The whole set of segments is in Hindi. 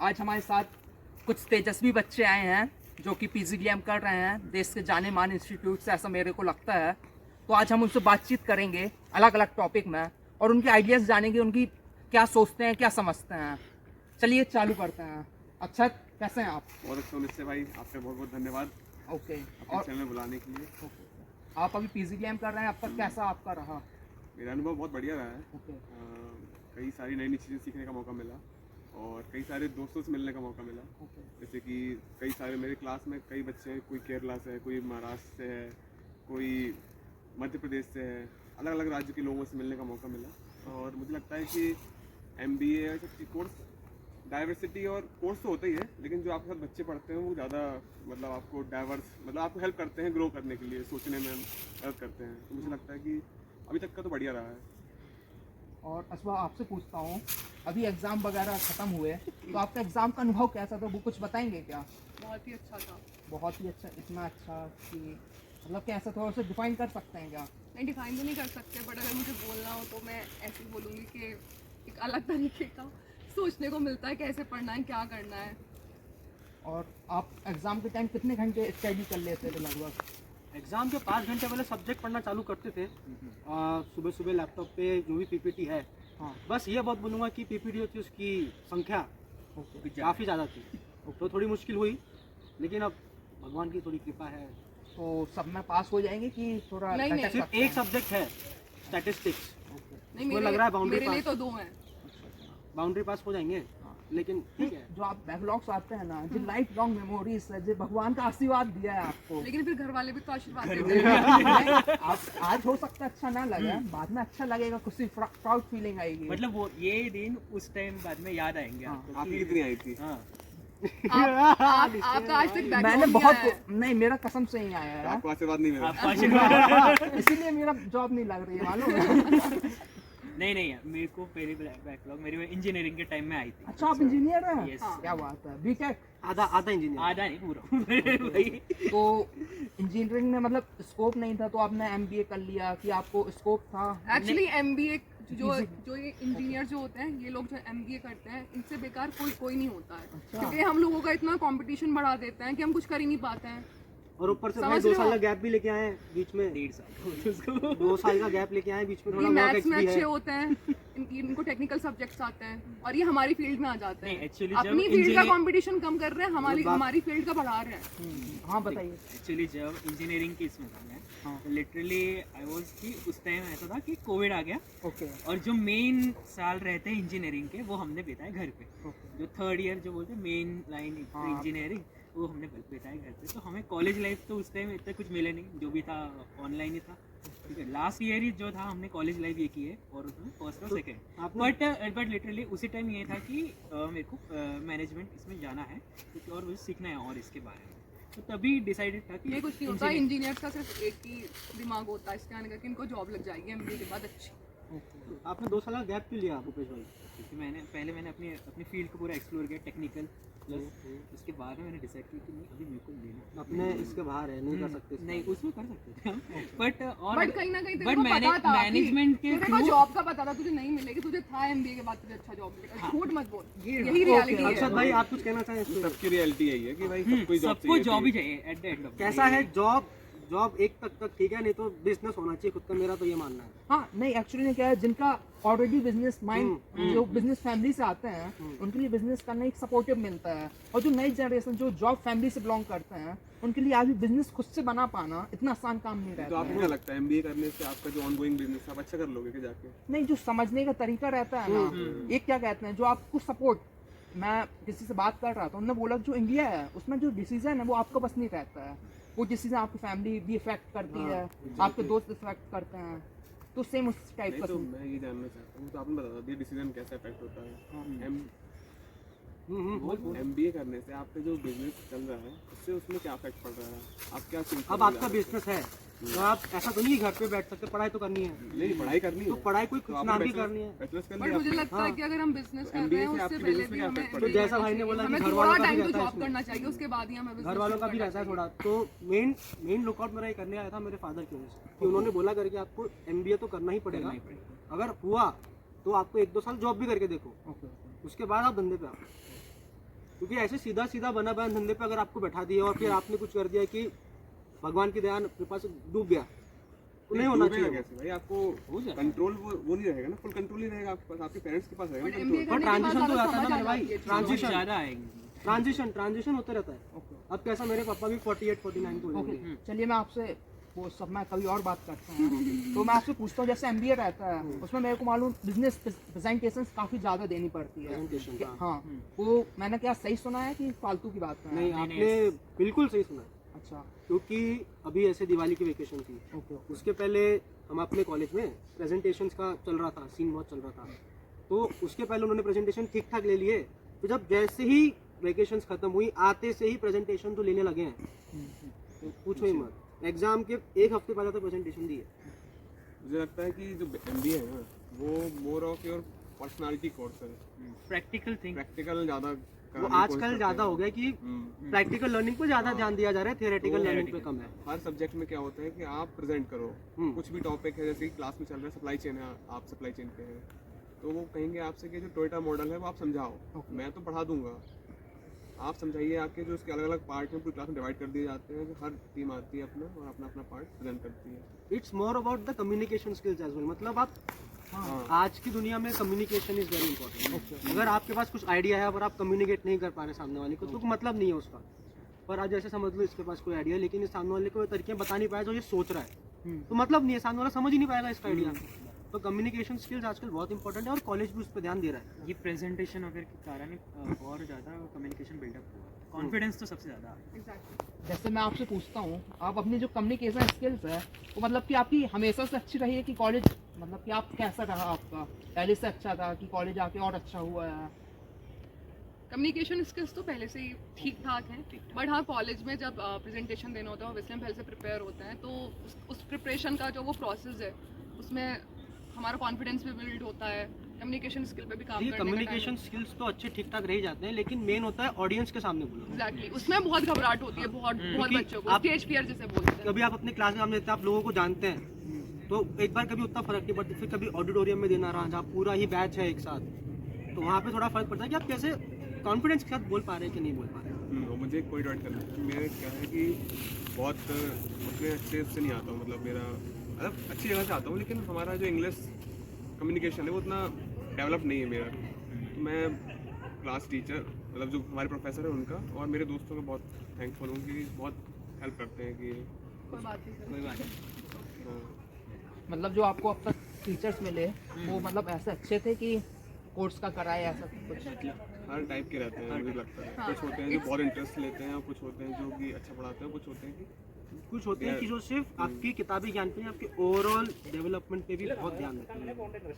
आज हमारे साथ कुछ तेजस्वी बच्चे आए हैं जो कि पीजीडीएम कर रहे हैं देश के जाने माने इंस्टीट्यूट से, ऐसा मेरे को लगता है। तो आज हम उनसे बातचीत करेंगे अलग अलग टॉपिक में और उनके आइडियाज़ जानेंगे, उनकी क्या सोचते हैं, क्या समझते हैं। चलिए चालू करते हैं। अक्षत, कैसे हैं आप? बहुत अच्छा निश्चय भाई, आपका बहुत बहुत धन्यवाद ओके। अपने और चैनल में बुलाने के लिए। आप अभी पीजीडीएम कर रहे हैं, अब तक कैसा आपका रहा? मेरा अनुभव बहुत बढ़िया रहा है। ओके। कई सारी नई नई चीज़ें सीखने का मौका मिला और कई सारे दोस्तों से मिलने का मौका मिला। ओके। जैसे कि कई सारे मेरे क्लास में कई बच्चे हैं, कोई केरला से है, कोई महाराष्ट्र से है, कोई मध्य प्रदेश से है। अलग अलग राज्य के लोगों से मिलने का मौका मिला और मुझे लगता है कि MBA कोर्स डाइवर्सिटी और कोर्स तो होता ही है, लेकिन जो आपके साथ बच्चे पढ़ते हैं वो ज़्यादा मतलब आपको डाइवर्स मतलब आपको हेल्प करते हैं ग्रो करने के लिए, सोचने में हेल्प करते हैं। तो मुझे लगता है कि अभी तक का तो बढ़िया रहा है। और अशवा, आपसे पूछता हूँ, अभी एग्ज़ाम वगैरह ख़त्म हुए तो आपका एग्ज़ाम का अनुभव कैसा था, वो कुछ बताएंगे क्या? बहुत ही अच्छा था। बहुत ही अच्छा, इतना अच्छा कि मतलब कैसा, थोड़ा सा डिफाइन कर सकते हैं क्या? नहीं, डिफाइन तो नहीं कर सकते, बट अगर मुझे बोलना हो तो मैं ऐसे ही बोलूँगी कि एक अलग तरीके का सोचने को मिलता है कैसे पढ़ना है, क्या करना है। और आप एग्ज़ाम के टाइम कितने घंटे स्टडी कर लेते थे लगभग? एग्ज़ाम के 5 घंटे पहले सब्जेक्ट पढ़ना चालू करते थे। सुबह सुबह लैपटॉप पे जो भी PPT है, हाँ। बस ये बहुत बोलूँगा कि PPT होती है उसकी संख्या काफ़ी ज़्यादा थी, तो थोड़ी मुश्किल हुई, लेकिन अब भगवान की थोड़ी कृपा है। तो सब में पास हो जाएंगे कि थोड़ा नहीं, अटक नहीं, सिर्फ सकते एक हैं? सब्जेक्ट है स्टैटिस्टिक्स, नहीं, मुझे लग रहा है मेरे लिए बाउंड्री तो 2 हैं। पास हो जाएंगे, लेकिन ठीक है। जो आप बैकलॉग्स आते हैं ना, जो लाइफ लॉन्ग मेमोरीज है, जो भगवान का आशीर्वाद दिया है आपको। लेकिन फिर घर वाले भी तो आशीर्वाद देते हैं। आप आज हो सकता है अच्छा ना लगे, बाद में अच्छा लगेगा, खुशी प्राउड फीलिंग आएगी। मतलब वो ये दिन उस टाइम बाद में याद आएंगे हाँ, आपको आपकी कि- कितनी आई थी? हाँ। आपका आज तक मैंने बैकलॉग बहुत नहीं आया है। नहीं, मेरा कसम से ही आया है, आपको आशीर्वाद नहीं मिला? आपको आशीर्वाद इसीलिए मेरा जॉब नहीं लग रही है, मालूम है? नहीं नहीं, मेरे को पहले बैकलॉग मेरी इंजीनियरिंग के टाइम में आई थी। अच्छा, आप इंजीनियर हैं? Yes. हाँ। क्या बात है, बीटेक? आधा इंजीनियर। आधा नहीं, पूरा भाई। तो इंजीनियरिंग में मतलब स्कोप नहीं था तो आपने MBA कर लिया कि आपको स्कोप था? एक्चुअली MBA जो Easy. जो ये इंजीनियर जो होते हैं, ये लोग जो MBA करते हैं, इनसे बेकार कोई नहीं होता है। अच्छा। क्योंकि हम लोगों का इतना कंपटीशन बढ़ा देते हैं कि हम कुछ कर ही नहीं पाते हैं। और ऊपर से समझ भाई 2 रहे हो? साल का गैप भी लेके आए हैं बीच में। 1.5 साल उसको 2 साल का गैप लेके आए हैं बीच में, ये थोड़ा वर्क मैथ्स में भी अच्छे है। होते हैं, इनको टेक्निकल सब्जेक्ट्स आते हैं और ये हमारी फील्ड में आ जाते नहीं, हैं। actually जब अपनी फील्ड का engineer- कंपटीशन कम कर रहे हैं, हमारी फील्ड का बढ़ा रहे हैं। हाँ, बताइए। एक्चुअली जब इंजीनियरिंग की इसमें था मैं, हाँ। लिटरली आई वाज कि उस टाइम ऐसा था कि कोविड आ गया ओके। और जो मेन साल रहते हैं इंजीनियरिंग के वो हमने बिताए घर पे। ओके। जो 3rd ईयर जो बोलते हैं मेन लाइन हाँ। इंजीनियरिंग, वो हमने बिताए घर पे। तो हमें कॉलेज लाइफ तो उस टाइम इतना कुछ मिले नहीं, जो भी था ऑनलाइन ही था। ठीक है, लास्ट ईयर ही जो था हमने कॉलेज लाइफ ये की है और उसमें फर्स्ट और सेकेंड। बट लिटरली उसी टाइम ये था कि मेरे को मैनेजमेंट इसमें जाना है क्योंकि और मुझे सीखना है और इसके बारे में। तो तभी डिसाइडेड था कि ये कुछ नहीं होता, इंजीनियर का सिर्फ एक ही दिमाग होता है इसके आने का कि इनको जॉब लग जाएगी MBA के बाद अच्छी। आपने 2 साल का गैप क्यों लिया भूपेश भाई? क्योंकि मैंने अपनी फील्ड को पूरा एक्सप्लोर किया, टेक्निकल प्लस उसके बाद में मैंने डिसाइड किया कि नहीं अभी मेरे को लेना अपने इसके बाहर है, नहीं कर सकते इसके नहीं, बाहर। उसमें कर सकते थे हम बट और बट कहीं ना कहीं तेरे बट को पता था मैनेजमेंट के तेरे को through- जॉब का पता था, तुझे नहीं मिलेगी, तुझे था MBA के बाद तुझे अच्छा जॉब मिलेगा। हाँ। झूठ मत बोल, ये यही रियलिटी अक्षत है। भाई, आप कुछ कहना चाहें इस पे? सबकी रियलिटी यही है कि भाई सबको जॉब ही चाहिए एट द एंड ऑफ कैसा है जॉब एक तक ठीक है, नहीं तो बिजनेस होना चाहिए खुद का, मेरा तो ये मानना है। हाँ, नहीं एक्चुअली क्या है, जिनका ऑलरेडी बिजनेस माइंड, हम्म। जो बिजनेस फैमिली से आते हैं, उनके लिए बिजनेस करना एक सपोर्टिव मिलता है। और जो नई जनरेशन जो जॉब फैमिली से बिलोंग करते हैं, उनके लिए आज भी बिजनेस खुद से बना पाना इतना आसान काम नहीं तो रहता आपको है। क्या लगता है MBA करने से आपका जो ऑनगोइंग बिजनेस आप अच्छा कर लोगे क्या जाके? नहीं, जो समझने का तरीका रहता है ना, एक क्या कहते हैं, जो आपको सपोर्ट, मैं किसी से बात कर रहा था, उन्होंने बोला जो इंडिया है उसमें जो डिसीजन है वो आपका बस नहीं रहता है, वो डिसीजन आपकी फैमिली भी इफेक्ट करती है, आपके दोस्त इफेक्ट करते हैं, तो सेम उस टाइप नहीं का तो सीन। मैं ये जानना चाहता हूँ, तो आपने बता दिया डिसीजन कैसे अफेक्ट होता है। MBA करने से आपका जो बिजनेस चल रहा है उससे उसमें क्या इफेक्ट पड़ रहा है? आप क्या सोचते अब आपका बिजनेस है तो आप ऐसा तो नहीं घर पे बैठ सकते, पढ़ाई तो करनी है। नहीं, पढ़ाई करनी तो है पढ़ाई कोई तो कुछ आपने नाम भी bachelor's- करनी है। bachelor's कर बट लिया मुझे आपने? लगता है कि अगर हम बिजनेस तो कर रहे MBA हैं से उससे आपके पहले business भी में क्या हमें effect तो जैसा भाई ने बोला कि हमें घर थोड़ा वालों का भी टाइम तो रहता है जॉब इसमें। करना चाहिए, उसके बाद ही हमें घर business वालों का भी करना रहता है चाहिए। थोड़ा, तो मेन लुकआउट मेरा ये करने आया था मेरे फादर की वजह से कि उन्होंने बोला करके आपको MBA तो करना ही पड़ेगा, अगर हुआ तो आपको 1-2 साल जॉब भी करके देखो, उसके बाद आप धंधे पे आओ। क्योंकि ऐसे सीधा सीधा बना बयान धंधे पे अगर आपको बैठा दिया और फिर आपने कुछ कर दिया कि भगवान की दया आपके पास डूब गया, तो नहीं होना डूबेगा चाहिए। कैसे भाई, आपको कंट्रोल वो नहीं रहेगा ना, फुल कंट्रोल नहीं रहेगा आपके पास, आपके पेरेंट्स के पास रहेगा But कंट्रोल। MBA पर ट्रांजिशन तो आता है ना मेरे भाई, बहुत ट्रांजिशन ज़्यादा आएंगे। ट्रांजिशन होते रहता है। अब कैसा मेरे पापा भी 48-49 को हो ओके जाएंगे। चलिए मैं आपसे वो सब मैं कभी और बात करता हूँ। तो मैं आपसे पूछता हूँ, जैसे MBA रहता है उसमें मेरे को मालूम बिजनेस प्रेजेंटेशंस काफ़ी ज़्यादा देनी पड़ती है। Presentation, क्या- हाँ। हाँ, वो मैंने क्या सही सुना है कि फालतू की बात है? नहीं, आपने बिल्कुल सही सुना, अच्छा क्योंकि अभी ऐसे दिवाली की वेकेशन थी, ओके उसके पहले हम अपने कॉलेज में प्रेजेंटेशंस का चल रहा था, सीन बहुत चल रहा था, तो उसके पहले उन्होंने प्रेजेंटेशन ठीक ठाक ले लिए। तो जब जैसे ही वेकेशंस खत्म हुई, आते से ही प्रेजेंटेशन तो लेने लगे हैं, तो पूछो ही मत। एग्जाम के एक हफ्ते पहले तो प्रेजेंटेशन दी है। मुझे लगता है कि जो MBA है ना वो more of your personality course है, प्रैक्टिकल थिंग। प्रैक्टिकल ज़्यादा वो आजकल ज़्यादा हो गया कि प्रैक्टिकल लर्निंग पे ज़्यादा ध्यान दिया जा रहा है, थियोरेटिकल लर्निंग पे कम है। हर सब्जेक्ट में क्या होता है कि आप प्रेजेंट करो, कुछ भी टॉपिक है, जैसे कि क्लास में चल रहा है सप्लाई चेन है, आप सप्लाई चेन पे हैं, तो वो कहेंगे आपसे कि जो टोयोटा मॉडल है वो आप समझाओ, मैं तो पढ़ा दूंगा, आप समझाइए। आपके जो इसके अलग अलग पार्ट हैं पूरी क्लास में डिवाइड कर दिए जाते हैं, हर टीम आती है अपना और अपना अपना पार्ट प्रेजेंट करती है। It's more about the communication skills as well. मतलब आप हाँ, आज की दुनिया में कम्युनिकेशन इज वेरी इंपॉर्टेंट। अगर आपके पास कुछ आइडिया है और आप कम्युनिकेट नहीं कर पा रहे सामने वाले को, तो मतलब नहीं है उसका। पर आज जैसे समझ लो इसके पास कोई आइडिया है, लेकिन ये सामने वाले को ये तरीके बता नहीं पाया जो ये सोच रहा है, तो मतलब नहीं है, सामने वाला समझ ही नहीं पाएगा इसका आइडिया। तो कम्युनिकेशन स्किल्स आजकल बहुत इंपॉर्टेंट है और कॉलेज भी उस पर ध्यान दे रहा है। ये प्रेजेंटेशन वगैरह के कारण और ज़्यादा कम्युनिकेशन बिल्डअप हुआ। कॉन्फिडेंस तो सबसे ज़्यादा। एग्जैक्टली। जैसे मैं आपसे पूछता हूँ, आप अपनी जो कम्युनिकेशन स्किल्स है वो मतलब कि आपकी हमेशा से अच्छी रही है कि कॉलेज, मतलब कि आप कैसा रहा आपका पहले से अच्छा था कि कॉलेज आके और अच्छा हुआ है? कम्युनिकेशन स्किल्स तो पहले से ही ठीक ठाक हैं, बट हाँ कॉलेज में जब प्रेजेंटेशन देना होता है ऑब्वियसली हम पहले से प्रिपेयर होते हैं, तो उस प्रिपरेशन का जो वो प्रोसेस है उसमें हमारा कॉन्फिडेंस भी बिल्ड होता है, कम्युनिकेशन स्किल पे भी काम ये करने का कम्युनिकेशन स्किल्स तो अच्छे ठीक ठाक रह जाते हैं, लेकिन मेन होता है ऑडियंस के सामने बोलो। एग्जैक्टली उसमें बहुत घबराहट होती है, बहुत क्योंकि बच्चों को आप- स्टेज फियर जिसे बोलते हैं। कभी आप अपने क्लास में सामने देते हैं, आप लोगों को जानते हैं, तो एक बार कभी उतना फर्क नहीं पड़ता, फिर कभी ऑडिटोरियम में देना रहा जहाँ पूरा ही बैच है एक साथ, तो वहाँ पे थोड़ा फर्क पड़ता है कि आप कैसे कॉन्फिडेंस के साथ बोल पा रहे हैं कि नहीं बोल पा रहे हैं। और मुझे एक पॉइंट ऐड करना है, मेरे क्या है कि बहुत उतने अच्छे से नहीं आता हूँ, मतलब मेरा मतलब अच्छी जगह से आता हूँ, लेकिन हमारा जो इंग्लिश कम्युनिकेशन है वो उतना डेवलप नहीं है मेरा। तो मैं क्लास टीचर मतलब जो हमारे प्रोफेसर हैं उनका और मेरे दोस्तों का बहुत थैंकफुल हूँ कि बहुत हेल्प करते हैं कि कोई बात नहीं कोई बात नहीं। हाँ, मतलब जो आपको अब तक टीचर्स मिले वो मतलब ऐसे अच्छे थे कि कोर्स का कराए ऐसा कुछ? हर टाइप के रहते हैं मुझे लगता है। हाँ, कुछ होते हैं जो बहुत इंटरेस्ट लेते हैं और कुछ होते हैं जो कि अच्छा पढ़ाते हैं, कुछ होते हैं कि कुछ होते हैं कि जो सिर्फ आपकी किताबी ज्ञान पे नहीं, आपके ओवरऑल डेवलपमेंट पे भी बहुत ध्यान देते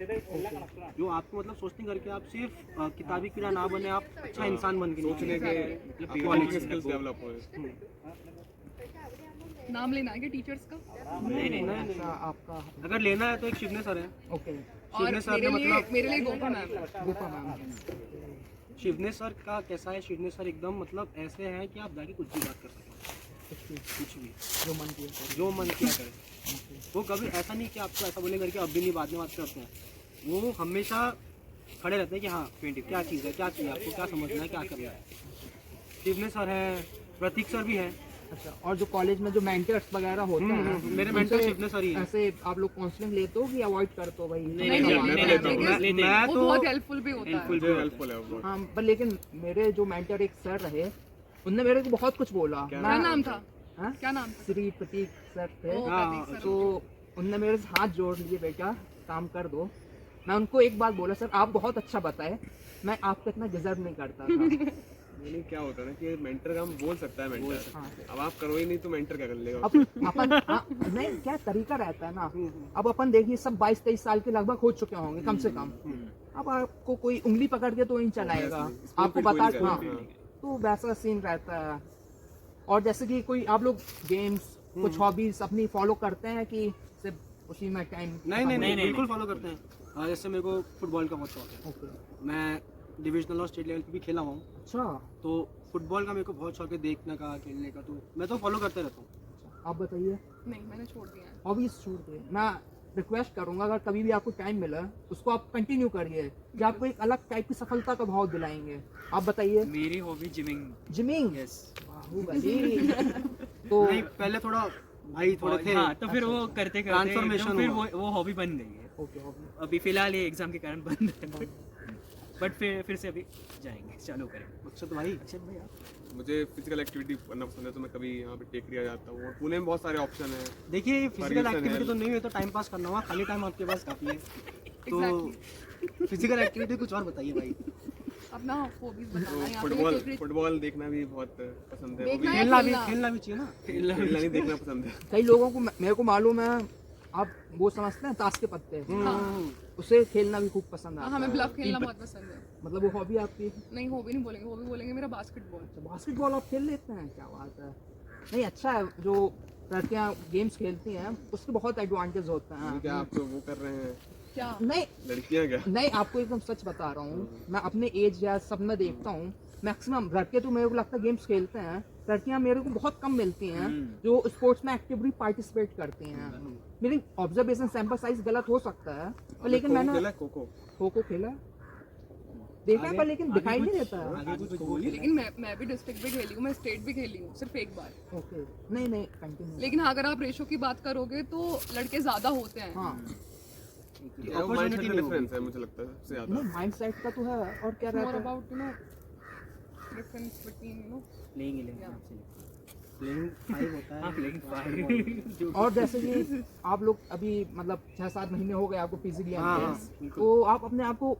हैं। जो आपको मतलब सोचते करके आप सिर्फ किताबी कीड़ा ना बने, आप अच्छा इंसान बन के सोचने निकले। के क्वालिटी स्किल्स डेवलप हो। नाम लेना है कि टीचर्स का? नहीं, ऐसा आपका? अगर लेना है तो एक शिवने सर है। ओके, और शिवने सर मेरे ने लिए मतलब मेरे लिए Gopa ma'am. Gopa ma'am. Shivne sir का कैसा है, शिवने सर एकदम मतलब ऐसे हैं कि आप जाके कुछ भी बात कर सकते हैं, कुछ भी जो मन किया करे। जो मन किया करे। वो कभी ऐसा नहीं कि आपको ऐसा बोले करके अब भी नहीं बाद में बात करते हैं। वो हमेशा खड़े रहते हैं कि हाँ क्या चीज़ है, क्या चाहिए आपको, क्या समझना है, क्या करना है। शिवने सर हैं, प्रतीक सर भी हैं। अच्छा, और जो कॉलेज में जो मेंटर्स वगैरह होते हैं मेरे उनसे मेंटर शिवने सर ही हैं। ऐसे आप लोग काउंसलिंग लेते हो कि अवॉइड करते हो भाई? नहीं, नहीं, नहीं, लेता हूँ, नहीं, लेते हैं। मैं वो तो बहुत हेल्पफुल भी होता है। मुझे हेल्पफुल है वो बहुत। हाँ, पर लेकिन मेरे जो मेंटर एक सर रहे उनने मेरे को बहुत कुछ बोला। क्या क्या नाम था? हाँ? क्या नाम था? श्री प्रतीक सर थे। ओ, हाँ, प्रतीक सर। तो उनने मेरे से हाथ जोड़ लिए, बेटा काम कर दो। मैं उनको एक बात बोला, सर आप बहुत अच्छा बताए, मैं आपको इतना डिजर्व नहीं करता था। नहीं क्या होता है ना कि मेंटर का हम बोल सकता है मेंटर, हाँ। अब आप करो ही नहीं तो मेंटर क्या कर लेगा? अब अपन हाँ, नहीं क्या तरीका रहता है ना, अब अपन देखिए सब 22-23 साल के लगभग हो चुके होंगे कम से कम। अब आपको कोई उंगली पकड़ के तो नहीं चलाएगा, आपको कोई बता नहीं हाँ, करेगा। तो वैसा सीन रहता है। और जैसे कि कोई आप लोग गेम्स कुछ हॉबीज अपनी फॉलो करते हैं कि सिर्फ उसी में टाइम? नहीं, बिल्कुल फॉलो करते हैं। जैसे मेरे को फुटबॉल का बहुत शौक है। ओके, मैं डिविजनल और स्टेट लेवल पे भी खेला हुआ हूँ, अच्छा तो फुटबॉल का मेरे को बहुत शौक है देखने का, खेलने का, तो मैं तो फॉलो करते रहता हूँ। आप बताइए। नहीं, मैंने छोड़ दिया है। हॉबीज छोड़ दे। मैं रिक्वेस्ट करूंगा, अगर कभी भी आपको टाइम मिला उसको आप कंटिन्यू करिए, जो आपको एक अलग टाइप की सफलता का भाव दिलाएंगे। आप बताइए। मेरी hobby gymming. Gymming. Yes. Baahubali. तो नहीं, पहले थोड़ा भाई थोड़े थे। हाँ, तो फिर वो करते करते Transformation एकदम फिर हुआ। वो हॉबी बन गई है। Okay okay. अभी फिलहाल ये एग्जाम के कारण बंद है, बट फिर से अभी जाएंगे, चालू करेंगे। अच्छा तो भाई अक्षत भैया, मुझे फिजिकल एक्टिविटी करना पसंद है, तो मैं कभी यहाँ पे टेकरी आ जाता हूँ। और पुणे में बहुत सारे ऑप्शन हैं। देखिए फिजिकल Ferguson एक्टिविटी है। तो नहीं है तो टाइम पास करना होगा, खाली टाइम आपके पास काफी है। तो Exactly. फिजिकल एक्टिविटी कुछ और बताइए भाई। अपना हॉबीज तो बताना यहाँ पे फुटबॉल favorite- फुटबॉल देखना भी बहुत पसंद है। वो देखना भी है। खेलना भी चाहिए ना। खेलना नहीं, देखना पसंद है। कई लोगों को मेरे को मालूम है, आप वो समझते हैं ताश के पत्ते, उसे खेलना भी खूब पसंद हाँ, आता हमें है। ब्लफ खेलना बहुत पसंद है। मतलब वो हॉबी आपकी? नहीं, हॉबी नहीं बोलेंगे, हॉबी बोलेंगे मेरा बास्केटबॉल। अच्छा, बास्केटबॉल आप खेल लेते हैं, क्या बात है। नहीं अच्छा है, जो लड़कियां गेम्स खेलती हैं उसके बहुत एडवांटेज होते हैं। क्या आप तो वो कर रहे हैं, क्या? नहीं लड़कियां क्या? नहीं, आपको एकदम सच बता रहा हूँ, मैं अपने एज या सब में देखता हूँ, मैक्सिमम लड़के तो मेरे को लगता है गेम्स खेलते हैं, लड़कियां मेरे को बहुत कम मिलती हैं जो स्पोर्ट्स में एक्टिवली पार्टिसिपेट करती हैं। मेरी ऑब्जर्वेशन सैंपल साइज गलत हो सकता है, पर लेकिन खो-खो मैंने खेला है, खो-खो। खो खो खेला है, देखा है, पर लेकिन दिखाई नहीं देता है। आगे कुछ बोलिए। लेकिन मैं भी डिस्ट्रिक्ट भी खेली हूँ, मैं स्टेट भी खेली हूँ, सिर्फ एक बार। ओके, नहीं नहीं कंटिन्यू। लेकिन हाँ, अगर आप रेशो की बात करोगे तो लड़के ज्यादा होते हैं। हाँ वो माइंडसेट का डिफरेंस है, मुझे लगता है सबसे ज्यादा। नहीं, माइंडसेट का तो है, और क्या मोर रहता है। अबाउट डिफरेंस बिटवीन लेंगे प्लेइंग 5 होता है। हाँ, प्लेइंग 5। और जैसे कि आप लोग अभी मतलब 6-7 महीने हो गए आपको पीजी हाँ, लिया, तो आप अपने आप को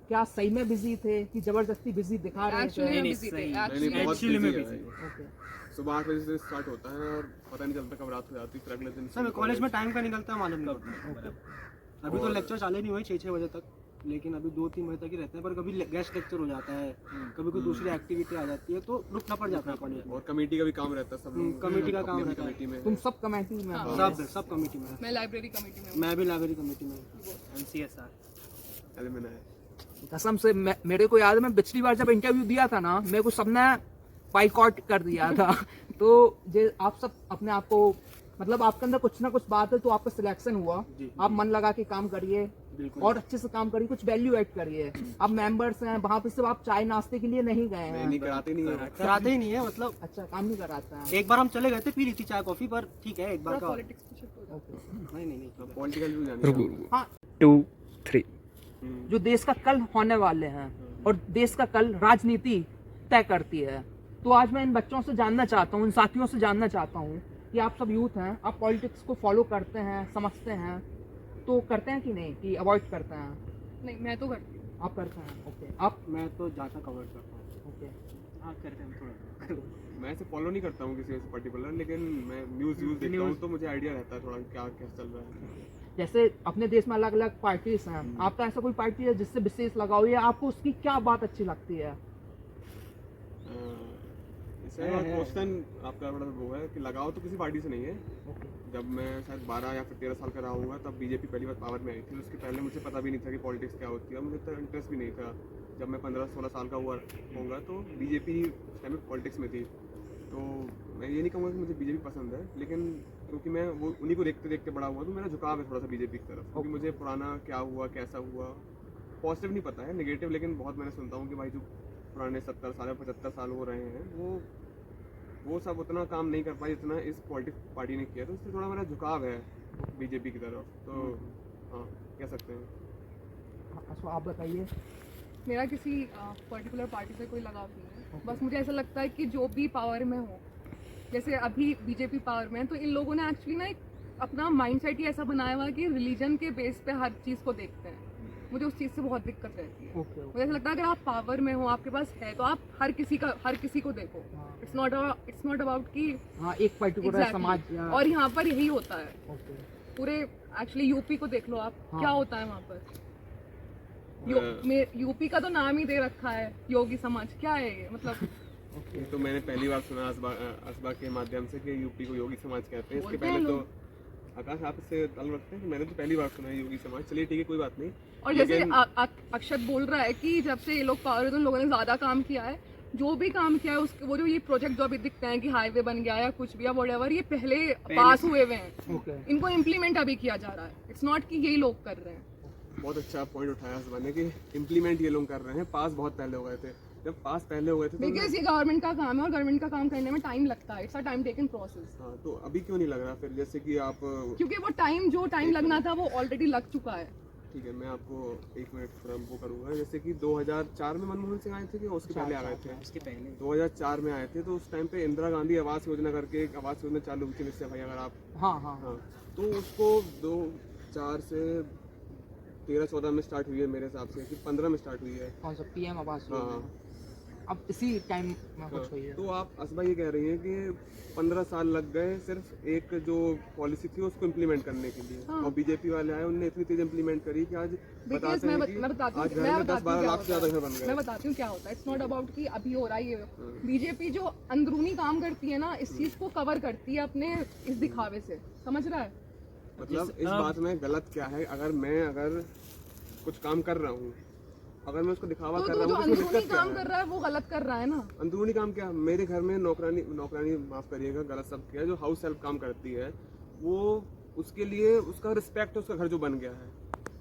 क्या सही में बिजी थे कि जबरदस्ती बिजी दिखा रहे थे? एक्चुअली नहीं, बिजी थे। सही। नहीं, बहुत Actually में busy है busy। भाई। ओके, सुबह 8 बजे से स्टार्ट होता है और पता नहीं चलता कब रात हो जाती है, फिर अगले दिन सर कॉलेज में टाइम का निकलता है मालूम नहीं पड़ता। अभी तो लेक्चर चालू नहीं हुए 6-6 बजे तक, लेकिन अभी 2-3 बजे तक ही रहते हैं। पर कभी गेस्ट लेक्चर हो जाता है, कभी कोई दूसरी एक्टिविटी आ जाती है तो रुकना पड़ जाता है कॉलेज में। और कमिटी का भी काम रहता है, सब लोग कमेटी का अपनी काम अपनी रहता है। कमेटी में तुम सब कमेटी में हो। सब कमेटी में। मैं लाइब्रेरी कमेटी में हूँ। मैं भी लाइब्रेरी कमेटी में। MCSR। एलिमिना है। कसम से मेरे को याद है, मैं पिछली बार जब इंटरव्यू दिया था ना, मेरे को सबने बाइकआउट कर दिया था। तो जे आप सब अपने आप को, मतलब आपके अंदर कुछ ना कुछ बात है तो आपका सिलेक्शन हुआ, आप मन लगा के काम करिए और अच्छे से काम करिए, कुछ वैल्यू ऐड करिए। आप मेंबर्स हैं वहाँ पे, सिर्फ आप चाय नाश्ते के लिए नहीं गए नहीं हैं। नहीं, कराते नहीं है। कराते ही नहीं है, मतलब अच्छा, काम नहीं कराता है। एक बार हम चले गए थे, पी ली थी चाय कॉफी, पर ठीक है एक बार का। पॉलिटिक्स में शिफ्ट हो जाता ओके, नहीं पॉलिटिकल भी जाने हाँ, 2, 3। जो देश का कल होने वाले हैं और देश का कल राजनीति तय करती है। तो आज मैं इन बच्चों से जानना चाहता हूँ, इन साथियों से जानना चाहता हूँ कि आप सब यूथ हैं, आप पॉलिटिक्स को फॉलो करते हैं, समझते हैं, तो करते हैं कि नहीं, कि अवॉइड करते हैं? नहीं, मैं तो करती हूँ। आप करते हैं, ओके। आप मैं तो जाता कवर करता हूँ। ओके, हाँ, करते हैं थोड़ा। मैं ऐसे फॉलो नहीं करता हूँ किसी ऐसे पर्टिकुलर, लेकिन मैं न्यूज़ देखता हूँ तो मुझे आइडिया रहता है थोड़ा क्या क्या चल रहा है। जैसे अपने देश में अलग अलग पार्टीज हैं, आपका ऐसा कोई पार्टी है जिससे विशेष लगाव है, आपको उसकी क्या बात अच्छी लगती है? इससे क्वेश्चन आपका बड़ा वो है कि लगाव तो किसी पार्टी से नहीं है। ओके, जब मैं शायद 12 या फिर 13 साल का रहा हूँगा तब बीजेपी पहली बार पावर में आई थी। उसके पहले मुझे पता भी नहीं था कि पॉलिटिक्स क्या होती है, मुझे इतना इंटरेस्ट भी नहीं था। जब मैं 15-16 साल का हुआ होऊंगा तो बीजेपी उस टाइम में पॉलिटिक्स में थी। तो मैं ये नहीं कहूँगा कि मुझे बीजेपी पसंद है, लेकिन क्योंकि मैं वो उन्हीं को देखते देखते बड़ा हुआ तो मेरा झुकाव है थोड़ा सा बीजेपी की तरफ। क्योंकि मुझे पुराना क्या हुआ, कैसा हुआ, पॉजिटिव नहीं पता है, नेगेटिव लेकिन बहुत मैंने सुनता हूँ कि भाई जो पुराने 70 साल या 75 साल हो रहे हैं वो सब उतना काम नहीं कर पाई जितना इस पॉलिटिक्स पार्टी ने किया। तो इससे थोड़ा मेरा झुकाव है बीजेपी की तरफ। तो हाँ, कह सकते हैं। अच्छा, आप बताइए। मेरा किसी पर्टिकुलर पार्टी से कोई लगाव नहीं है। बस मुझे ऐसा लगता है कि जो भी पावर में हो, जैसे अभी बीजेपी पावर में है, तो इन लोगों ने एक्चुअली ना एक अपना माइंडसेट ही ऐसा बनाया हुआ है कि रिलीजन के बेस पे हर चीज़ को देखते हैं। मुझे उस चीज़ से बहुत दिक्कत रहती है। ओके, मुझे ऐसा लगता है अगर आप पावर में हो, आपके पास है, तो आप हर किसी को देखो। इट्स नॉट अबाउट कि हाँ, एक पर्टिकुलर Exactly. समाज या और यहाँ पर यही होता है। ओके, पूरे एक्चुअली यूपी को देख लो आप, हाँ। क्या होता है वहाँ पर। यूपी का तो नाम ही दे रखा है योगी समाज। क्या है ये, मतलब ये तो मैंने पहली बार सुना असबा के माध्यम से कि यूपी को योगी समाज कहते हैं। इसके बोलते हैं पहले तो लोग। आकाश आप इससे ताल्लुक रखते हैं? मैंने तो पहली बार सुना है योगी समाज। चलिए ठीक है, कोई बात नहीं। और जैसे लेकिन अक्षत बोल रहा है कि जब से ये लोग पावर में, तो उन लोगों ने ज्यादा काम किया है, जो भी काम किया है उसके वो जो ये प्रोजेक्ट जो अभी दिखते हैं कि हाईवे बन गया या कुछ भी या व्हाटएवर, ये पहले पास हुए हुए हैं। ओके इनको इम्प्लीमेंट अभी किया जा रहा है, इट्स नॉट कि यही लोग कर रहे हैं। बहुत अच्छा पॉइंट उठाया उस बंदे कि इम्प्लीमेंट ये लोग कर रहे हैं, पास बहुत पहले हो गए थे। जब पास पहले हो गए थे तो बिकॉज ये गवर्नमेंट का काम है और गवर्नमेंट का काम करने में टाइम लगता है, it's a time taken process. हाँ, तो अभी क्यों नहीं लग रहा फिर? जैसे कि आप क्योंकि वो टाइम जो टाइम लगना था वो ऑलरेडी लग चुका है। ठीक है, मैं आपको 1 मिनट थोड़ा वो करूँगा। जैसे कि 2004 में मनमोहन सिंह आए थे कि उसके पहले आ गए थे? उसके पहले 2004 में आए थे, तो उस टाइम पे इंदिरा गांधी आवास योजना करके एक आवास योजना चालू हुई थी मिस्टर भाई, अगर आप हाँ हाँ हाँ, तो उसको 2004 से 13-14 में स्टार्ट हुई है मेरे हिसाब से, कि 15 में स्टार्ट हुई है। कौन सा पीएम आवास हाँ योजना? अब इसी टाइम में कुछ हुई है। तो आप असबा ये कह रही हैं कि 15 साल लग गए सिर्फ एक जो पॉलिसी थी उसको इम्प्लीमेंट करने के लिए, हाँ। और बीजेपी वाले आए उन्होंने इतनी तेज इम्प्लीमेंट करी कि आज बिकॉज बताते हैं कि मैं बताती हूँ आज घर में 10-12 लाख से ज्यादा घर बन मैं गए। बताती हूँ क्या होता है। इट्स नॉट अबाउट कि अभी हो रहा है ये, बीजेपी जो अंदरूनी काम करती है ना, इस चीज को कवर करती है अपने इस दिखावे से, समझ रहा है? मतलब इस बात में गलत क्या है? अगर कुछ काम कर रहा हूँ, अगर मैं उसको दिखावा कर तो रहा जो हूँ तो इसमें अंदरूनी दिक्कत क्या काम है? कर रहा है वो गलत कर रहा है ना। अंदरूनी काम क्या? मेरे घर में नौकरानी माफ करिएगा गलत शब्द किया, जो हाउस हेल्प काम करती है, वो उसके लिए उसका रिस्पेक्ट है, उसका घर जो बन गया है।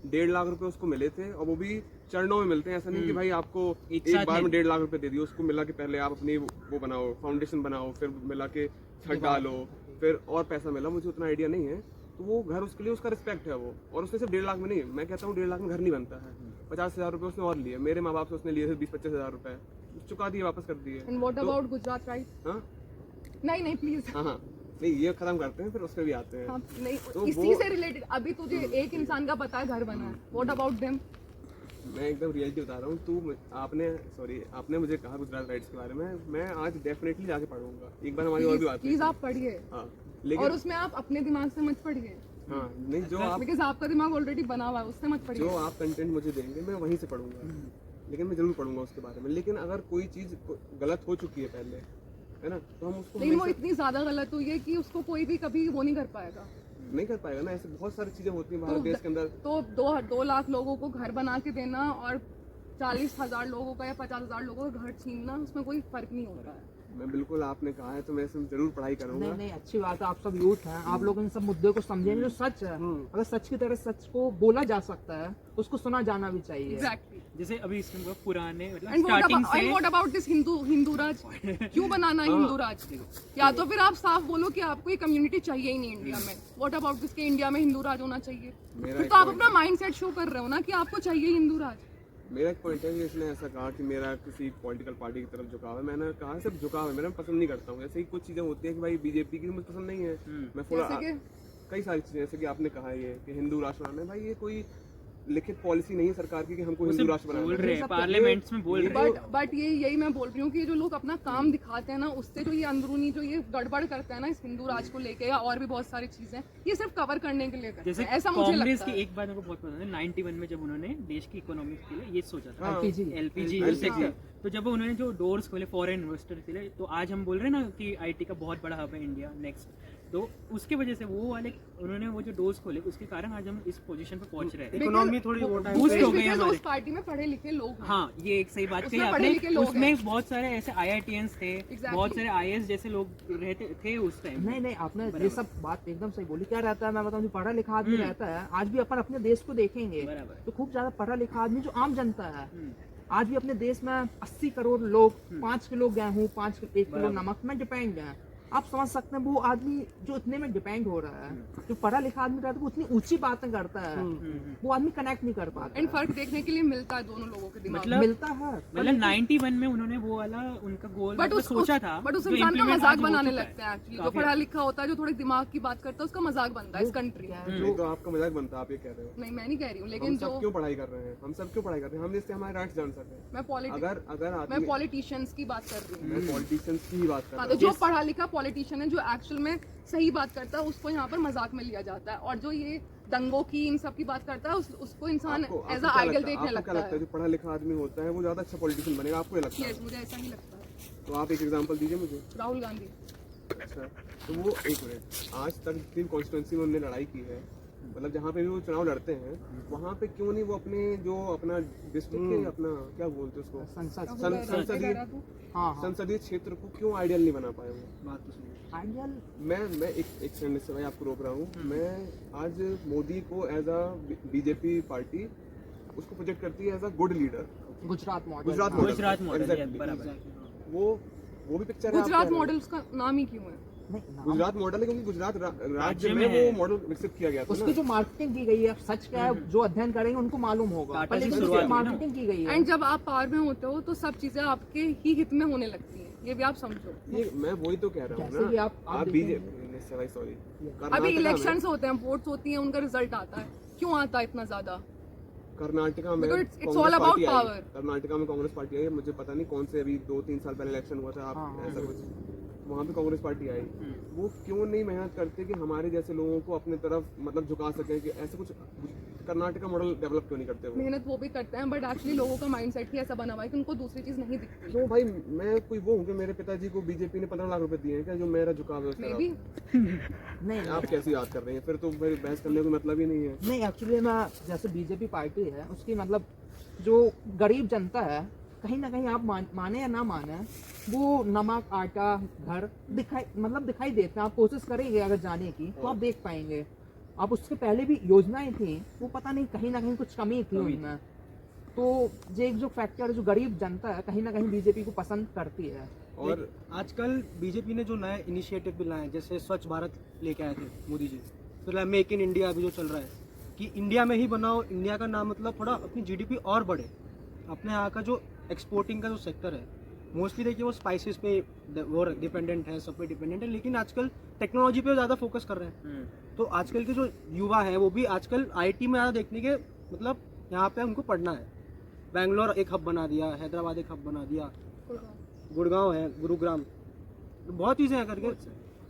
1.5 लाख रुपए उसको मिले थे, और वो भी चरणों में मिलते हैं। ऐसा नहीं कि भाई आपको एक एक साथ बार में नहीं। 1.5 लाख रुपए दे दिए। उसको मिला कि पहले आप अपनी वो बनाओ, फाउंडेशन बनाओ, फिर मिला के छत डालो, फिर और पैसा मिला। मुझे उतना आइडिया नहीं है। तो वो घर उसके लिए उसका रिस्पेक्ट है वो, और उसने सिर्फ 1.5 लाख में नहीं, मैं कहता हूँ 1.5 लाख में घर नहीं बनता है। 50,000 रुपए उसने और लिए, मेरे माँ बाप से उसने लिए थे 20-25 हज़ार रुपए, चुका दिए, वापस कर दिए। And what about Gujarat right? हाँ नहीं प्लीज। हाँ हाँ, नहीं ये खत्म करते हैं, फिर उस पर भी आते हैं। हाँ, नहीं तो इसी वो- से रिलेटेड अभी तुझे एक इंसान का पता है घर बना है, व्हाट अबाउट देम? मैं एकदम रियलिटी बता रहा हूँ। आपने मुझे कहा गुजरात राइट्स के बारे में, मैं आज डेफिनेटली जाके पढ़ूंगा। एक बार हमारी और भी बात हुई प्लीज थी। आप पढ़िए, हाँ और लेकिन उसमें आप अपने दिमाग से मत पढ़िए, हाँ नहीं, जो आप बिकॉज आपका दिमाग ऑलरेडी बना हुआ है, उससे मत जो पढ़िए। आप कंटेंट मुझे देंगे मैं वहीं से पढ़ूंगा, लेकिन मैं जरूर पढ़ूंगा उसके बारे में। लेकिन अगर कोई चीज़ गलत हो चुकी है पहले, है ना, तो हम उसको लेकिन वो हमेशा इतनी ज्यादा गलत हुई है कि उसको कोई भी कभी वो नहीं कर पाएगा। नहीं कर पाएगा ना। ऐसे बहुत सारी चीज़ें होती हैं भारत देश के अंदर। तो 2 लाख लोगों को घर बना के देना और 40,000 लोगों का या 50,000 लोगों का घर छीनना, उसमें कोई फर्क नहीं होता है। मैं बिल्कुल, आपने कहा है तो मैं इसमें जरूर पढ़ाई करूंगा। नहीं अच्छी बात है, आप सब यूथ हैं, आप लोग इन सब मुद्दे को समझेंगे जो सच है। अगर सच की तरह सच को बोला जा सकता है, उसको सुना जाना भी चाहिए। एग्जैक्टली। जैसे अभी इसमें पुराने मतलब एंड स्टार्टिंग से व्हाट अबाउट दिस हिंदू राज? क्यों बनाना हिंदू राज? या तो फिर आप साफ बोलो कि आपको ये कम्युनिटी चाहिए ही नहीं इंडिया में। व्हाट अबाउट दिस के इंडिया में हिंदू राज होना चाहिए? मेरा फिर एक तो आप point अपना माइंडसेट शो कर रहे हो ना कि आपको चाहिए हिंदू राज। मेरा एक पॉइंट है कि इसने ऐसा कहा कि मेरा किसी पॉलिटिकल पार्टी की तरफ झुकाव है। मैंने कहा सिर्फ झुकाव है, मेरा पसंद नहीं करता हूँ। जैसे कि कुछ चीज़ें होती हैं कि भाई बीजेपी की मुझे पसंद नहीं है, मैं थोड़ा जैसे कि कई सारी चीज़ें, जैसे कि आपने कहा ये कि हिंदू राष्ट्र बनाना है, भाई ये कोई लिखित पॉलिसी नहीं है सरकार की कि हमको हिंदू राष्ट्र बोल बनाना रहे है। हैं पार्लियामेंट्स में बोल रहे हैं। बट यही मैं बोल रही हूँ कि जो लोग अपना काम दिखाते हैं ना, उससे जो ये अंदरूनी जो ये गड़बड़ करते हैं ना इस हिंदू राज को लेके या और भी बहुत सारी चीजें, ये सिर्फ कवर करने के लिए करते जैसे हैं, ऐसा मुझे कांग्रेस लगता की है। एक बात मेरे को बहुत पसंद है, 91 में जब उन्होंने देश की इकोनॉमी के लिए ये सोचा था, हाँ। एलपीजी सेक्टर, तो जब उन्होंने जो डोर्स खोले फॉरेन इन्वेस्टर के लिए, तो आज हम बोल रहे हैं ना कि आईटी का बहुत बड़ा हब है इंडिया नेक्स्ट, तो उसकी वजह से वो वाले उन्होंने वो जो डोर्स खोले, उसके कारण आज हम इस पोजीशन पे पहुंच रहे हैं। इकोनॉमी थोड़ी वो टाइम बूस्ट हो गई Because हमारे। उस पार्टी में पढ़े लिखे लोग हैं। हाँ, ये एक सही बात उसमें कही पढ़े लिखे आपने। लोग उसमें हैं। बहुत सारे ऐसे IITians थे, Exactly. बहुत सारे IAS जैसे लोग रहते थे उस टाइम। नहीं आपने ये सब बात एकदम सही बोली। क्या रहता है, मैं बताऊं, जो पढ़ा लिखा आदमी रहता है, आज भी अपन अपने देश को देखेंगे बराबर। तो खूब ज्यादा पढ़ा लिखा आदमी जो आम जनता है, आज भी अपने देश में 80 करोड़ लोग 5 किलो गेहूं 1 किलो नमक में डिपेंड है। आप समझ सकते हैं वो आदमी जो इतने में डिपेंड हो रहा है, जो पढ़ा लिखा आदमी रहता है वो इतनी ऊंची बातें करता है, वो आदमी कनेक्ट नहीं कर पाता एंड है। फर्क देखने के लिए मिलता है दोनों लोगों के दिमाग में। मतलब मिलता है मतलब 91 में उन्होंने वो वाला उनका गोल बट उस सोचा था, बट उस जो इंसान का implement मजाक आज हो बनाने चुका है। लगते हैं एक्चुअली। जो काफी पढ़ा लिखा होता है, जो थोड़े दिमाग की बात करता है, उसका मजाक बनता है इस कंट्री में। नहीं तो आपका मजाक बनता है, आप ये कह रहे हो। नहीं, मैं नहीं कह रही हूँ, हम लेकिन सब जो क्यों पढ़ाई कर रहे हैं? हम सब क्यों पढ़ाई कर रहे हैं? हम इससे हमारे राइट्स जान सकें। अगर पॉलिटिशियंस की बात कर रही हूँ। मैं पॉलिटिशियंस की ही बात कर हाँ, रहा तो हूँ। जो पढ़ा लिखा पॉलिटिशियन है, जो एक्चुअल में सही बात करता है, उसको यहाँ पर मजाक में लिया जाता है, और जो ये दंगों की इन सब की बात करता है, उसको इंसान आपको एज क्या अ आइडल लगता है? देखने आपको क्या लगता लगता है है। जो पढ़ा लिखा आदमी होता है वो ज्यादा अच्छा पॉलिटिशियन बनेगा? आपको क्या लगता है? यस, मुझे ऐसा ही लगता है। तो आप एक एग्जांपल दीजिए मुझे। राहुल गांधी। अच्छा, तो वो एक मिनट, आज तक जितनी कॉन्स्टिट्यूंसी में उन्होंने लड़ाई की है मतलब जहाँ पे भी वो चुनाव लड़ते हैं वहाँ पे क्यों नहीं वो अपने जो अपना डिस्ट्रिक्ट के अपना क्या बोलते हैं उसको संसदीय हाँ संसदीय क्षेत्र को क्यों आइडियल नहीं बना पाए वो। बात तो सही है। आइडियल मैं एक सेकंड से भाई आपको रोक रहा हूँ। मैं आज मोदी को एज अ बीजेपी पार्टी उसको प्रोजेक्ट करती है as a good leader. Gujarat model Gujarat model Exactly. बराबर। वो भी पिक्चर है गुजरात आपके मॉडल उसका नाम ही क्यों है? नहीं, नाम- गुजरात मॉडल है क्योंकि गुजरात राज्य में में है। वो मॉडल विकसित किया गया था उसकी ना। जो मार्केटिंग की गई है सच क्या है जो अध्ययन करेंगे उनको मालूम होगा टाटा पर से लेकिन शुरुआत उसकी हुई ना। मार्केटिंग की गई है एंड जब आप पावर में होते हो तो सब चीजें आपके ही हित में होने लगती हैं, ये भी आप समझो। ये मैं वही तो कह रहा हूँ जैसे कि ना। आप आप देखेंगे- बीजेपी सॉरी अभी इलेक्शंस होते हैं, वोट्स होती हैं, उनका रिजल्ट आता है, क्यों आता है इतना ज्यादा? कर्नाटका में Because it's Congress all about party I. power. Karnataka में कांग्रेस पार्टी आई, मुझे पता नहीं कौन से अभी 2-3 साल पहले इलेक्शन हुआ था। आप हाँ, ऐसा कुछ वहाँ पे कांग्रेस पार्टी आई। वो क्यों नहीं मेहनत करते कि हमारे जैसे लोगों को अपने तरफ मतलब झुका सके कि ऐसे कुछ कर्नाटका मॉडल डेवलप क्यों नहीं करते वो। मेहनत वो भी करते हैं बट एक्चुअली लोगों का माइंडसेट ही ऐसा बना हुआ है कि उनको दूसरी चीज नहीं दिखती। तो भाई मैं कोई वो हूँ कि मेरे पिताजी को बीजेपी ने 15 लाख रुपए दिए हैं क्या जो मेरा झुकाव है उस मे तरफ। बी नहीं आप कैसे याद कर रहे हैं फिर तो भाई बहस करने का मतलब ही नहीं है। नहीं एक्चुअली मैं जैसे बीजेपी पार्टी है उसकी मतलब जो गरीब जनता है कहीं ना कहीं आप माने या ना माने वो नमक आटा घर दिखाई देते हैं। आप कोशिश करेंगे अगर जाने की तो आप देख पाएंगे। आप उससे पहले भी योजनाएं थी वो पता नहीं कहीं ना कहीं कुछ कमी थी उनमें। तो ये एक जो फैक्टर है जो गरीब जनता है कहीं ना कहीं बीजेपी को पसंद करती है। और आजकल बीजेपी ने जो नए इनिशिएटिव भी लाए जैसे स्वच्छ भारत लेके आए थे मोदी जी, फिर मेक इन इंडिया अभी जो चल रहा है कि इंडिया में ही बनाओ। इंडिया का नाम मतलब थोड़ा अपनी जीडीपी और बढ़े। अपने यहाँ का जो एक्सपोर्टिंग का जो सेक्टर है मोस्टली देखिए वो स्पाइसेस पे वो डिपेंडेंट है, सब पे डिपेंडेंट है, लेकिन आजकल टेक्नोलॉजी पे ज़्यादा फोकस कर रहे हैं। तो आजकल के जो युवा है वो भी आजकल आईटी में ज़्यादा देखने के मतलब यहाँ पे उनको पढ़ना है। बैंगलोर एक हब बना दिया, हैदराबाद एक हब बना दिया, गुड़गांव है, गुरुग्राम, तो बहुत चीज़ें हैं करके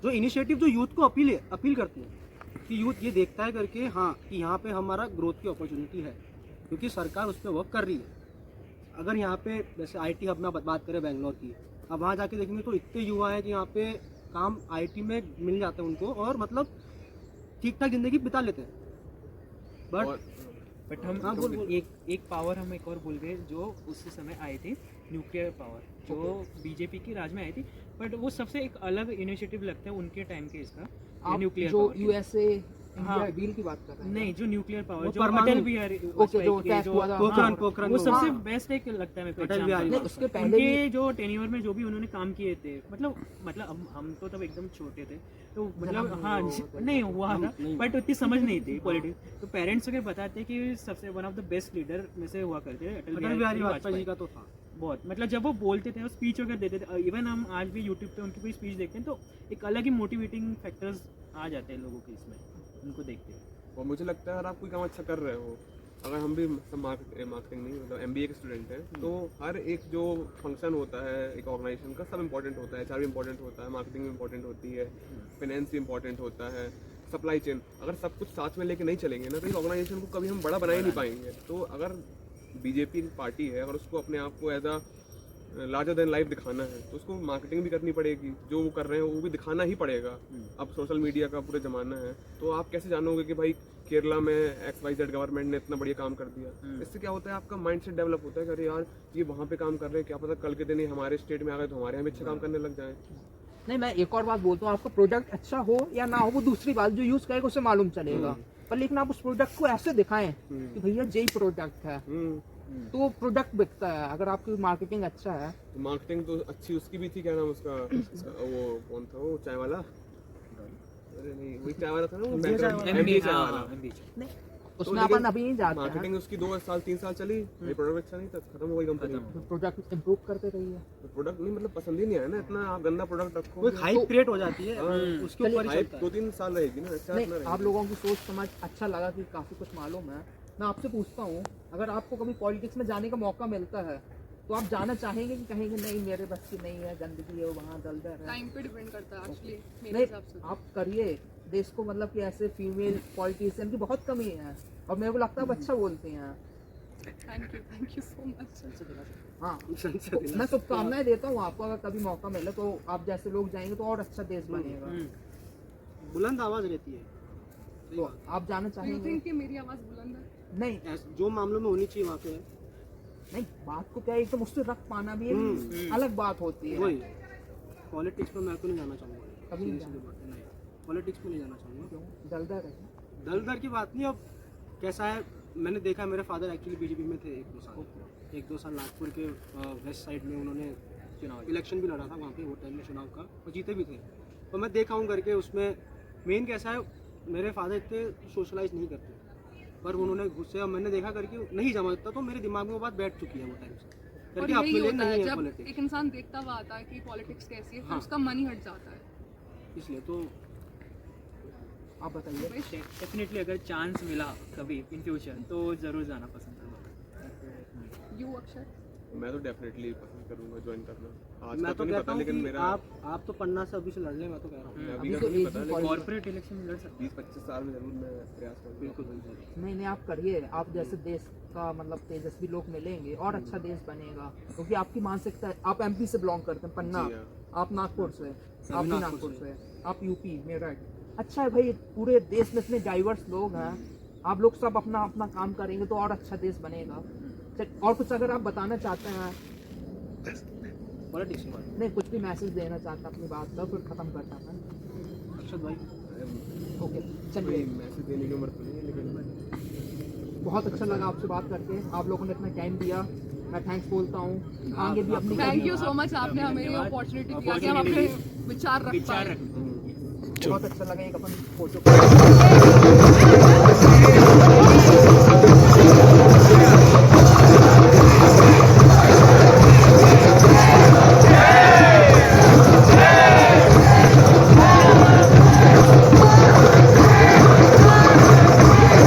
जो इनिशिएटिव जो यूथ को अपील करती है कि यूथ ये देखता है करके हाँ कि यहाँ पे हमारा ग्रोथ की अपॉर्चुनिटी है क्योंकि सरकार उस पर वर्क कर रही है। अगर यहाँ पे जैसे आईटी हब में बात करें बेंगलोर की, अब वहाँ जाके देखेंगे तो इतने युवा हैं कि यहाँ पे काम आईटी में मिल जाता है उनको और मतलब ठीक ठाक जिंदगी बिता लेते हैं। बट हम हाँ, बोल। एक पावर हम एक और भूल गए जो उस समय आई थी, न्यूक्लियर पावर, जो बीजेपी की राज में आई थी। बट वो सबसे एक अलग इनिशिएटिव लगता है उनके टाइम के इसका, आप न्यूक्लियर जो पावर। यूएसए हाँ। इंडिया डील की बात कर रहे हैं नहीं, जो न्यूक्लियर पावर वो जो परमाणु- अटल बिहारी ओके, जो वाजपेयी test जो- हुआ था। हाँ, पोखरण वो सबसे हाँ। बेस्ट एक लगता है मेरे को अटल बिहारी example। नहीं, उसके पहले उनके भी जो टेन्योर में जो भी उन्होंने काम किए थे मतलब हम तो तब एकदम छोटे थे तो मतलब जन्म हाँ हुआ नहीं हुआ था नहीं बट उतनी समझ नहीं थी पॉलिटिक्स। तो पेरेंट्स वगैरह बताते कि सबसे one of the best leader में से हुआ करते थे अटल बिहारी वाजपेयी जी का तो था। बहुत मतलब जब वो बोलते थे और स्पीच वगैरह देते थे, इवन हम आज भी यूट्यूब पे उनकी कोई स्पीच देखते हैं तो एक अलग ही मोटिवेटिंग फैक्टर्स आ जाते हैं लोगों के इसमें उनको देखते हैं। और मुझे लगता है अगर आप कोई काम अच्छा कर रहे हो, अगर हम भी सब मार्केटिंग नहीं मतलब MBA के स्टूडेंट हैं तो हर एक जो फंक्शन होता है एक ऑर्गेनाइजेशन का सब इंपॉर्टेंट होता है। HR भी इंपॉर्टेंट होता है, मार्केटिंग भी इंपॉर्टेंट होती है, फाइनेंस भी इंपॉर्टेंट होता है, सप्लाई चेन। अगर सब कुछ साथ में लेके नहीं चलेंगे ना तो इस ऑर्गेनाइजेशन को कभी हम बड़ा बना ही नहीं पाएंगे। तो अगर बीजेपी पार्टी है अगर उसको अपने आप को as a larger than life दिखाना है तो उसको मार्केटिंग भी करनी पड़ेगी। जो वो कर रहे हैं वो भी दिखाना ही पड़ेगा। अब सोशल मीडिया का पूरा ज़माना है तो आप कैसे जानोगे कि भाई केरला में XYZ गवर्नमेंट ने इतना बढ़िया काम कर दिया। इससे क्या होता है आपका माइंडसेट डेवलप होता है कि अरे यार ये वहाँ पे काम कर रहे हैं, क्या पता कल के दिन ही हमारे स्टेट में आ गए तो हमारे यहाँ भी अच्छे काम करने लग जाए। नहीं, मैं एक और बात बोलता हूँ, आपका प्रोडक्ट अच्छा हो या ना हो वो दूसरी बात, जो यूज करेगा उसे मालूम चलेगा। पर लेकिन आप उस प्रोडक्ट को ऐसे दिखाएं कि भैया यही प्रोडक्ट है तो प्रोडक्ट बिकता है। अगर आपकी मार्केटिंग अच्छा है मार्केटिंग तो अच्छी उसकी भी थी, क्या नाम उसका वो कौन था वो चाय वाला, अरे नहीं वही चाय वाला था ना वो MBA चाय वाला। MBA चाय वाला। नहीं उसमें लेकिन अपन अभी नहीं जाते हैं। मार्केटिंग उसकी 2 साल 3 साल चली, प्रोडक्ट अच्छा नहीं था, खत्म हो गई कंपनी। प्रोडक्ट इम्प्रूव करते रहिए। प्रोडक्ट नहीं मतलब पसंद ही नहीं आया ना, इतना आप गंदा प्रोडक्ट रखो कोई हाइप क्रिएट हो जाती है उसके ऊपर ही हाइप चलता है। 2-3 साल रहेगी ना, अच्छा नहीं, इतना आप रहेगी। लोगों की सोच समझ अच्छा लगा कि काफ़ी कुछ मालूम है। मैं आपसे पूछता हूँ, अगर आपको कभी पॉलिटिक्स में जाने का मौका मिलता है तो आप जाना चाहेंगे कि कहेंगे नहीं मेरे बस की नहीं है, गंदगी है वहाँ दलदल है? टाइम पे डिपेंड करता है एक्चुअली मेरे नहीं, हिसाब से। आप करिए। देश को मतलब कि ऐसे फीमेल पॉलिटिशियन की बहुत कमी है और मेरे को लगता है आप अच्छा बोलते हैं। Thank you so much. हाँ, तो मैं शुभकामनाएं देता हूँ आपको। अगर कभी मौका मिले तो आप जैसे लोग जाएंगे तो और अच्छा देश बनेगा। बुलंद आवाज रहती है तो आप जाना डू यू चाहेंगे? थिंक कि मेरी आवाज़ बुलंद है? नहीं जो मामलों में होनी चाहिए वहाँ पे है। नहीं, बात को क्या है, एकदम उससे रख पाना भी एक अलग बात होती है। वही पॉलिटिक्स में मैं तो नहीं जाना चाहूँगा, कभी नहीं सीधी सी बात है, नहीं पॉलिटिक्स में नहीं जाना चाहूँगा। क्यों? दलदल है। दल दर की बात नहीं। अब कैसा है, मैंने देखा मेरे फादर एक्चुअली बीजेपी में थे 1-2 साल नागपुर के वेस्ट साइड में उन्होंने चुनाव इलेक्शन भी लड़ा था वहाँ पे, वो टाइम में चुनाव का, और जीते भी थे। और मैं देखा हूँ करके उसमें मेन कैसा है, मेरे फादर इतने सोशलाइज नहीं करते, पर उन्होंने गुस्से, और मैंने देखा करके नहीं समझता, तो मेरे दिमाग में वो बात बैठ चुकी है वो टाइम से और करके। यही अपने लिए होता है नहीं है जब पॉलिटिक्स, एक इंसान देखता हुआ आता है कि पॉलिटिक्स कैसी है, फिर हाँ। उसका मन ही हट जाता है। इसलिए तो आप बताइए। डेफिनेटली अगर चांस मिला कभी इन फ्यूचर तो ज़रूर जाना पसंद करूँगा। यू अक्षर? मैं तो डेफिनेटली पसंद करूंगा ज्वाइन करना। आज मैं का तो नहीं कहता पता, हूँ लेकिन कि मेरा आप तो पन्ना से अभी से लड़ लें, मैं तो कह रहा हूँ। अभी अभी का तो तो नहीं एक पता, ही लेकिन कॉर्पोरेट इलेक्शन में लड़ सकते 20-25 साल में जरूर मैं प्रयास करूंगा। बिल्कुल बिल्कुल। नहीं, आप करिए। आप जैसे देश का मतलब तेजस्वी लोग मिलेंगे और अच्छा देश बनेगा, क्योंकि आपकी मानसिकता है। आप एमपी से बिलोंग करते हैं, पन्ना, जी हाँ। आप नागपुर से, सभी आप भी नागपुर नागपुर से। से, आप यूपी मेरठ। अच्छा है भाई, पूरे देश में इतने डाइवर्स लोग हैं, आप लोग सब अपना अपना काम करेंगे तो और अच्छा देश बनेगा। और कुछ अगर आप बताना चाहते हैं? पॉलिटिक्स की बात। नहीं, कुछ भी मैसेज देना चाहते हैं अपनी बात का, फिर खत्म करता है। अक्षत भाई ओके, कोई चलिए। मैसेज देने की उम्र तो नहीं है, लेकिन बहुत अच्छा लगा आपसे बात करके, आप लोगों ने इतना टाइम दिया, मैं थैंक्स बोलता हूँ। आगे भी अपनी थैंक यू सो मच, आपने हमें ये अपॉर्चुनिटी दिया कि हम अपने विचार रख विचार पाएं। रखना। बहुत अच्छा लगा एक अपन फोटो